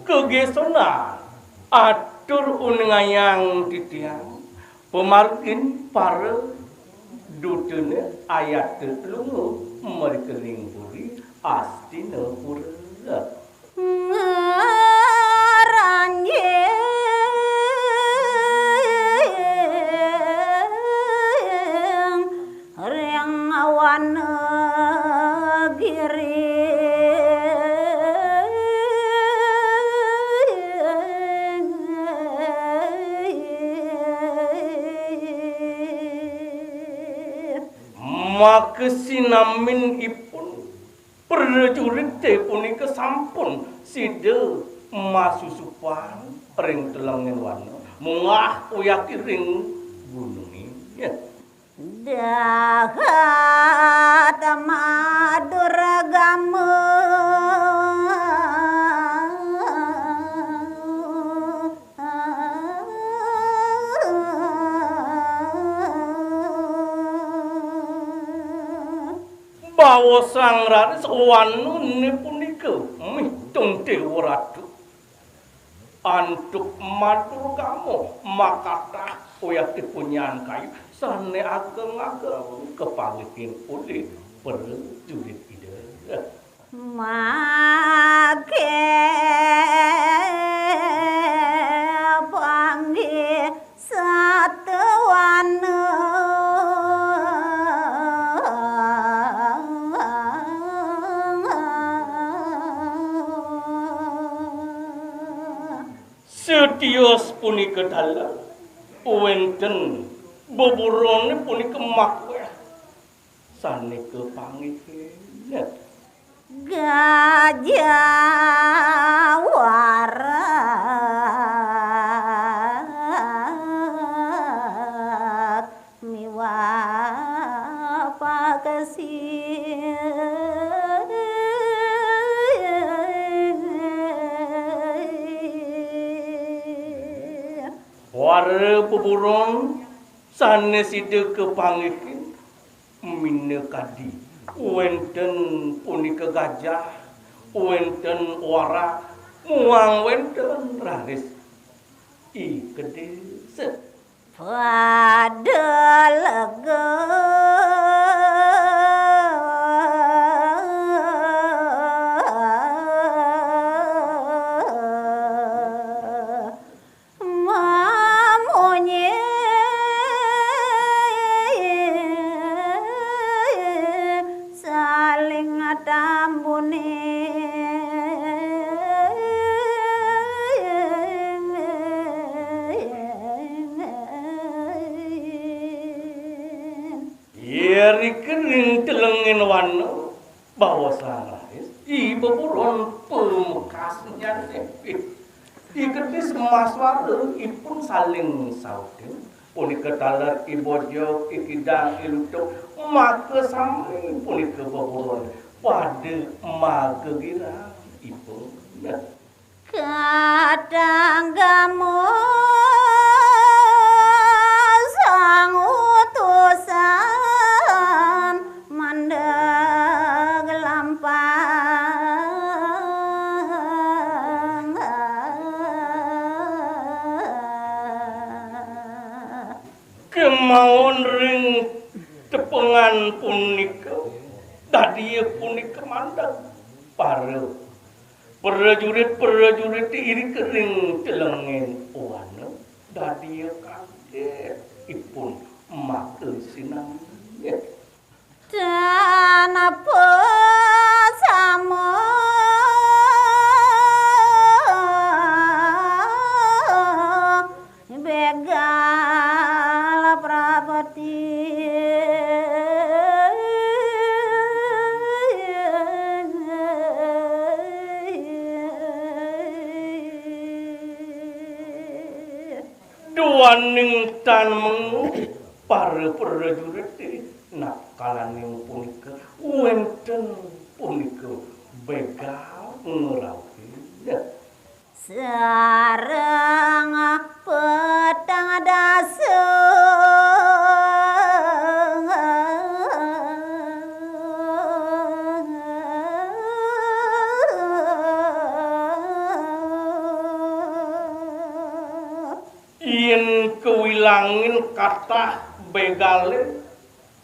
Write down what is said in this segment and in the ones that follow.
kegesonan atur unengayang titiang pemargin para dutune ayat telungu merkeling puri astina pura ranjing riang awan giri maka sinamin ipun prajurit teh punika sampun sida masusupan ring telengen wana mungah uyaki ring gunungi ya dahat maduragamu bawa sang raris wanune punika mitung dewa ratu antuk matur kamu makata uyaki punyan kayu sane ageng-ageng kepangitin oleh prajurit ida make panggih satuwana setios punika dalam wenten beburone punika makweh sane kepangitin gajah warak miwa pakasih wara beburon sane sida kepangitin minekadi wenten punika gajah wenten warak muang wenten raris ikede pada lega mamunye saling tambune Yeriken telengen wana bawa sarais ibu buron pemekasnya sepit diketis maswara ipun saling saudin punika talar ibojo ikidang ilutuk maka sami punika beburon pada maka gira ipun kadang kamu sang utusan mandeg lampang kemauan ring tepengan punika tadi punika mandang para prajurit iri kering telengen wana tadi kaget ipun maka sinang dan apa sama begal prapati duaning tan mengu para prajurit nakalaning punika wenten punika begal ngerawih sareng petang dasung ngilangin kata begale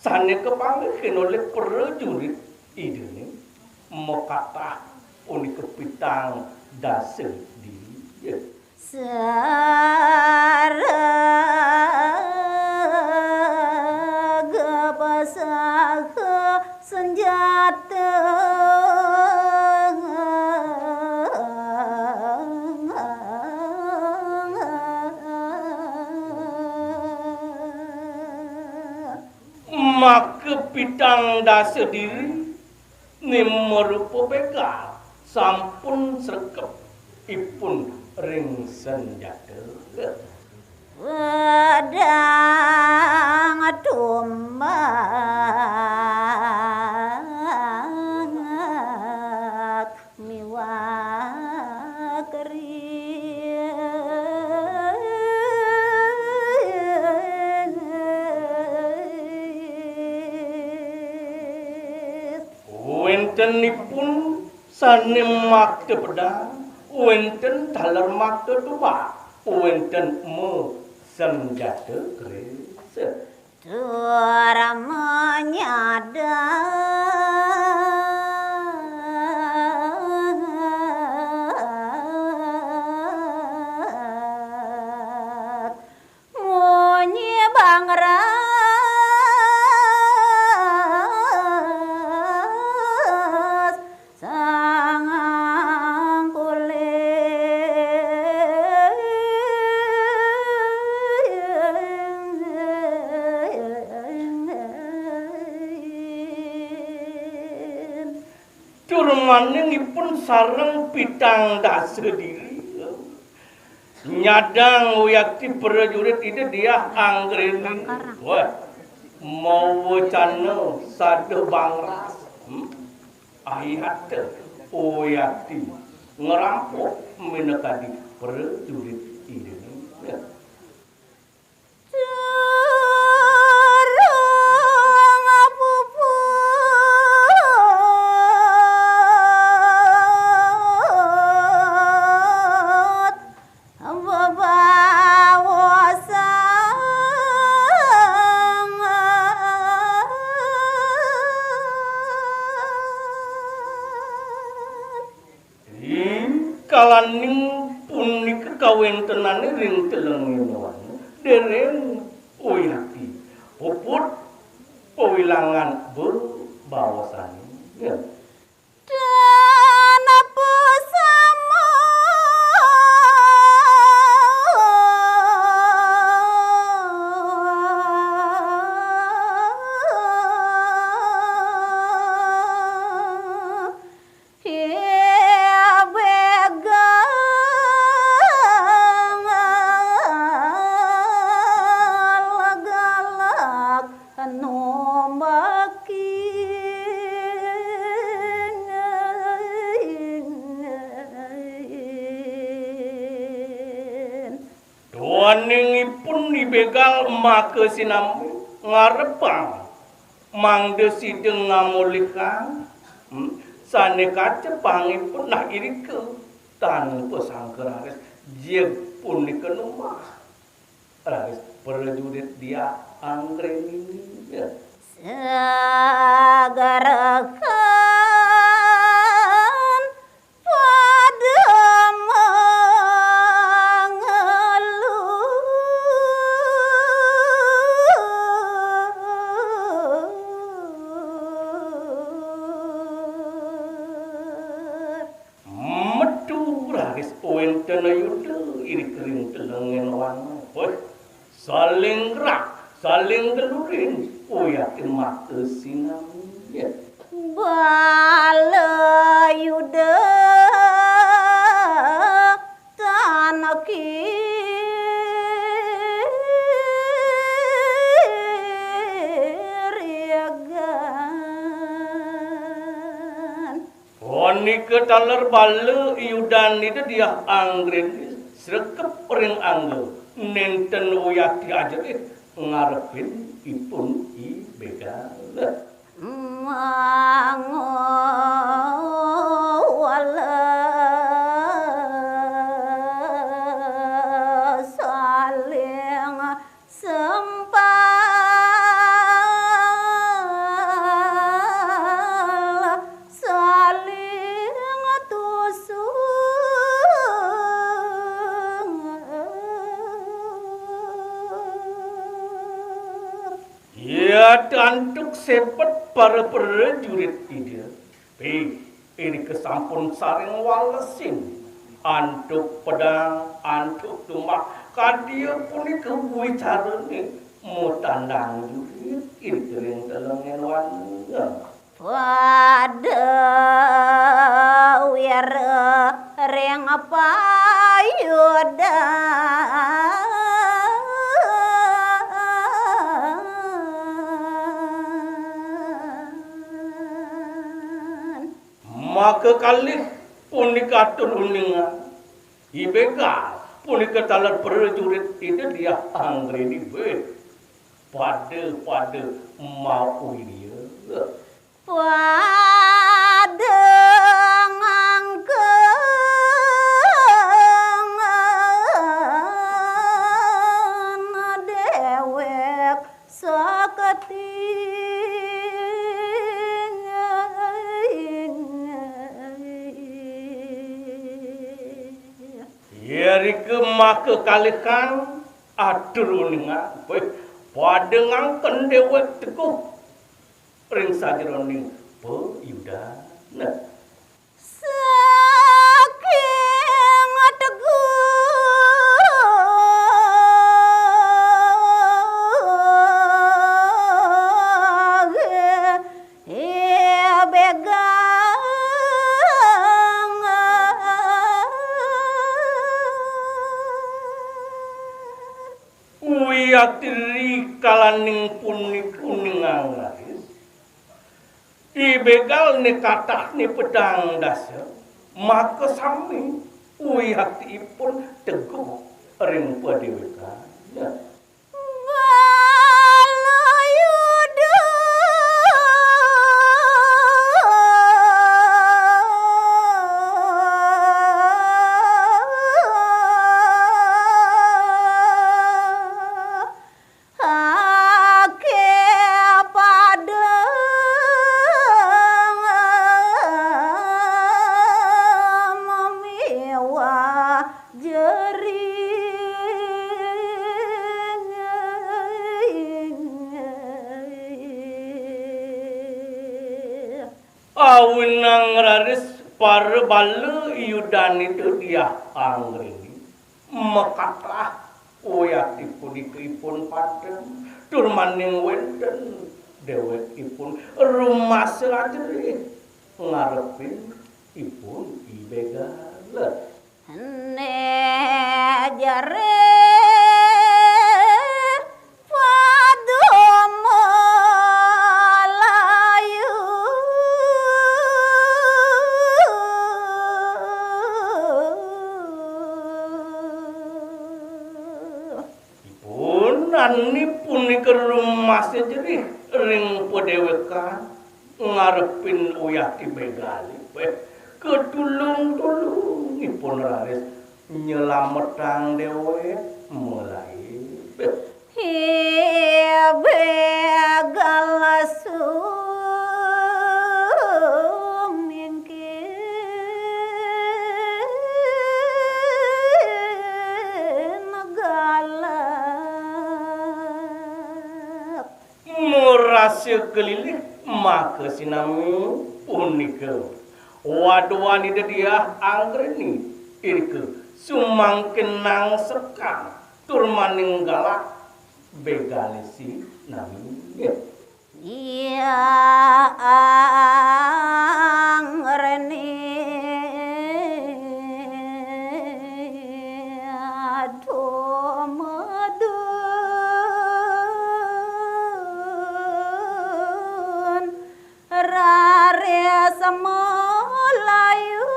sane kepanggihin oleh prajurit idene mau kata unik kepitang dasar di sarega pasaka senjata maka pitang dasa diri merupa begal sampun srekep ipun ring senjata wedang tumbak miwakri wentenipun sanem makte pedang wenten daler makte tuba wenten me senjata krese Tura menyadap munyi bangras sangang curmaningipun sareng pitang dasa diri nyadang yakti prajurit itu dia anggreni wah mau wacana sade bangras ayat yakti ngerampok menekadi prajurit ini kalaning punika kawentenane ring telengin dereng uyati puput pewilangan berbawasane dan apa sama waningipun dibegal maka sinambi ngarepang mangde sideng ngamulikan sane kaca pangipun nah irike tanpa sangker haris jeg punika numah haris prajurit dia anggreni sagarakan pada wenten ayuda iri kering telengin wan saling rak saling gelurin yakin mata sinam balayuda tanaki Oni ke taler balu iudan itu dia anggren srekep ring anggo nenten uyati aja ngarepin ipun I begal wala saling Tantuk sepet para prajurit ide. Ini kesampun saring walesin. Antuk pedang, antuk tumbak. Kadia punika wicarane mutandang jurit ireng telengen wanda. Pada wira reng payuda maka kali punika turuningan ibega punika talar prajurit itu dia anggreni be pada mau dia pada ngangkeng dewek saketing yari ke maka kalikan aturuningan be pada ngangken dewek teguh ring sajeroning peyudana saking teguh begang wiyatiri kalaning kuning anggaris ibegal ni katah ni pedang dasar maka sami wiyatipun teguh ring padewekana Balayuda ake pada memiwa jering awinang raris para balu yudan itu dia anggreni mekatlah uyatipun ikipun padem turmaning wenten dewekipun rumah selajeri ngarepin ipun ibegala ne jare padu Melayu ipun ani punika rumah selajeri ring padewekan ngarepin uyati begali ketulung-tulung ipun raris nyelametang dewek mulai begal sumingkin galak murasya kelilih maka sinami punika waduan ida dia anggreni irke sumangkenang sekang turmaning galak begalisi nami iya angreni aduh medun rare semelayu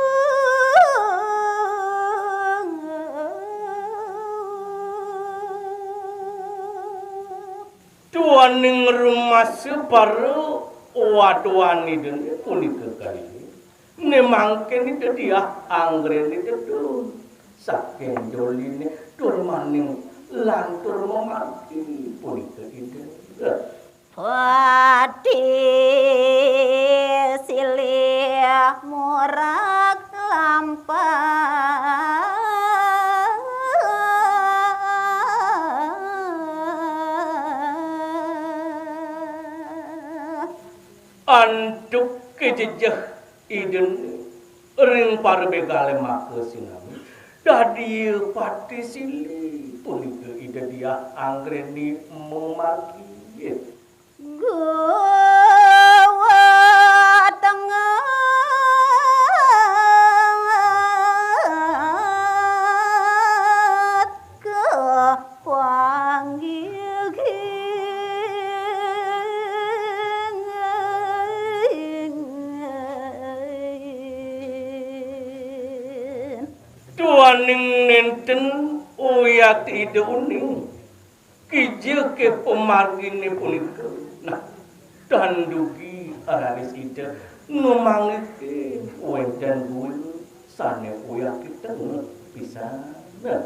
tuaning rumah separu waduan ida punika kali nemangken itu dia anggreni itu saking doline turmaning lantur memaki punika ida pati silih murak lampah Antuk kejejah iden ring parbegale make sinami. Dadi pati sili punika ida dia anggreni memagi. Gua tengah ke panggil Tuaning nenten uyat ide uning kijil ke pemargine punika. Nah, dandugi araris ide numangike wendan bulu sane uyat kita bisa. Nah,